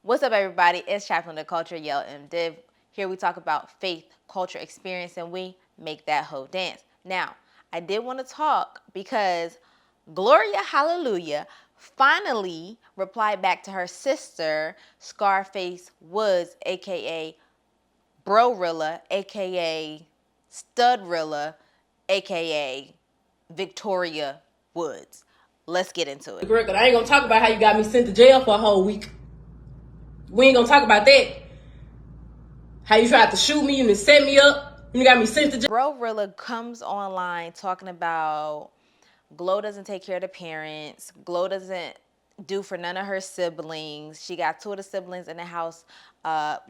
What's up, everybody? It's Chaplain, the Culture, Yell, and Div. Here we talk about faith, culture, experience, and we make that hoe dance. Now, I did want to talk because Gloria Hallelujah finally replied back to her sister, Scarface Woods, a.k.a. Brorilla, a.k.a. Studrilla, a.k.a. Victoria Woods. Let's get into it. Girl, I ain't gonna talk about how you got me sent to jail for a whole week. We ain't gonna talk about that. How you tried to shoot me, you done set me up, you got me sent to jail. Brorilla comes online talking about Glow doesn't take care of the parents. Glow doesn't do for none of her siblings. She got two of the siblings in the house,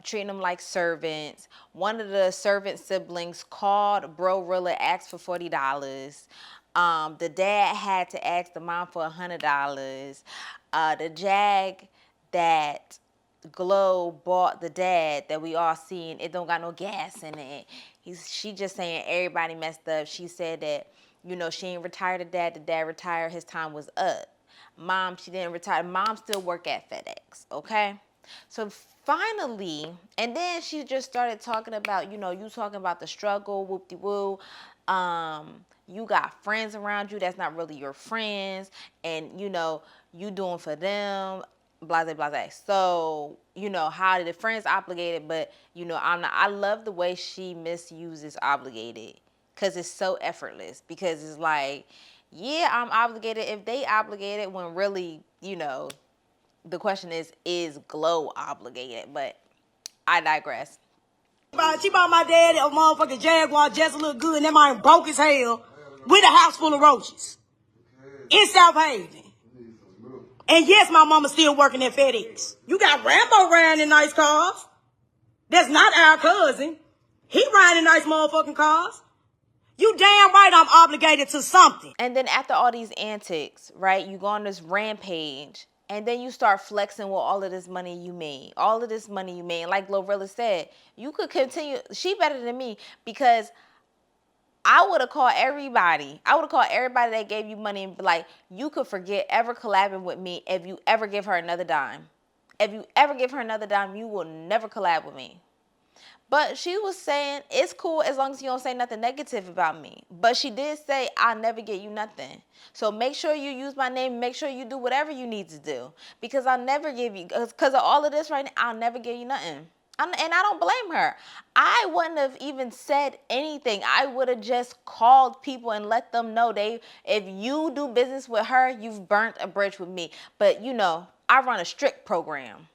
treating them like servants. One of the servant siblings called Brorilla, asked for $40. The dad had to ask the mom for $100. The Jag that Glow bought the dad that we all seen, it don't got no gas in it. She just saying everybody messed up. She said that, you know, she ain't retired the dad retired, his time was up. Mom, she didn't retire. Mom still work at FedEx, okay? So finally, and then she just started talking about, you know, you talking about the struggle, whoop-de-woo. You got friends around you that's not really your friends, and, you know, you doing for them, blase, blase. So, you know, how did the friends obligated, but, you know, I'm not. I love the way she misuses obligated, because it's so effortless, because it's like, yeah, I'm obligated if they obligated, when really, you know, the question is Glow obligated? But I digress. She bought my dad a motherfucking Jaguar just to look good, and that man broke as hell with a house full of roaches in South Haven. And yes, my mama still working at FedEx. You got Rambo riding in nice cars. That's not our cousin. He riding in nice motherfucking cars. You damn right I'm obligated to something. And then after all these antics, right, you go on this rampage, and then you start flexing with all of this money you made. All of this money you made. And like Glorilla said, you could continue. She better than me, because I would have called everybody. I would have called everybody that gave you money and be like, you could forget ever collabing with me if you ever give her another dime. If you ever give her another dime, you will never collab with me. But she was saying, it's cool as long as you don't say nothing negative about me. But she did say, I'll never get you nothing. So make sure you use my name. Make sure you do whatever you need to do. Because I'll never give you, because of all of this right now, I'll never give you nothing. And I don't blame her. I wouldn't have even said anything. I would have just called people and let them know, if you do business with her, you've burnt a bridge with me. But, you know, I run a strict program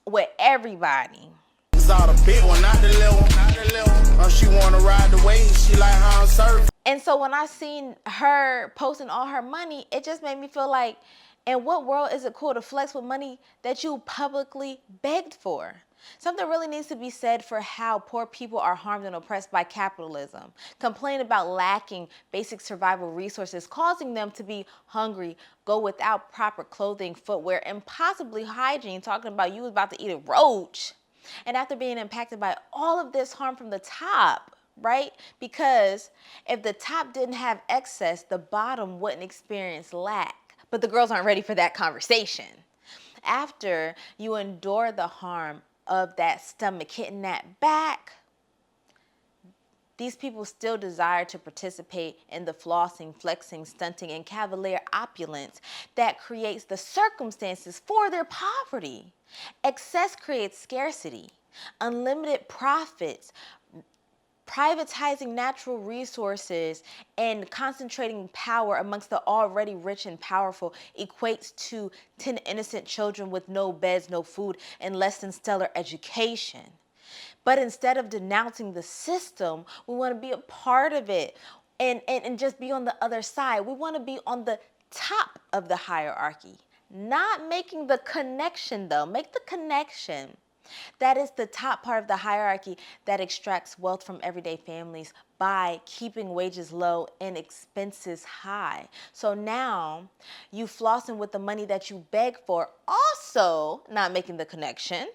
with everybody. Saw the big one, not the little one. She wanna ride the wave, she like how I'm surfing. And so when I seen her posting all her money, it just made me feel like, in what world is it cool to flex with money that you publicly begged for? Something really needs to be said for how poor people are harmed and oppressed by capitalism. Complain about lacking basic survival resources, causing them to be hungry, go without proper clothing, footwear, and possibly hygiene, talking about you was about to eat a roach. And after being impacted by all of this harm from the top, right? Because if the top didn't have excess, the bottom wouldn't experience lack. But the girls aren't ready for that conversation. After you endure the harm of that stomach hitting that back, these people still desire to participate in the flossing, flexing, stunting, and cavalier opulence that creates the circumstances for their poverty. Excess creates scarcity, unlimited profits, privatizing natural resources, and concentrating power amongst the already rich and powerful equates to 10 innocent children with no beds, no food, and less than stellar education. But instead of denouncing the system, we want to be a part of it and just be on the other side. We want to be on the top of the hierarchy, not making the connection though. Make the connection. That is the top part of the hierarchy that extracts wealth from everyday families by keeping wages low and expenses high. So now you flossing with the money that you beg for, also not making the connection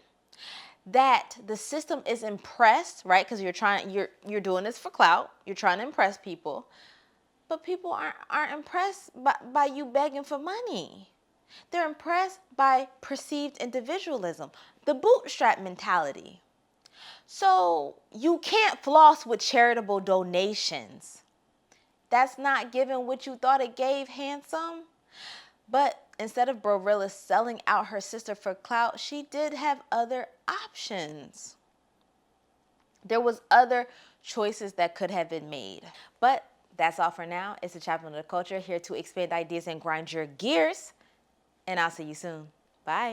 that the system is impressed, right? Because you're doing this for clout. You're trying to impress people, but people aren't impressed by you begging for money. They're impressed by perceived individualism, the bootstrap mentality. So you can't floss with charitable donations. That's not giving what you thought it gave, handsome. But instead of Brorilla selling out her sister for clout, she did have other options. There was other choices that could have been made. But that's all for now. It's the Chaplain of the Culture, here to expand ideas and grind your gears. And I'll see you soon. Bye.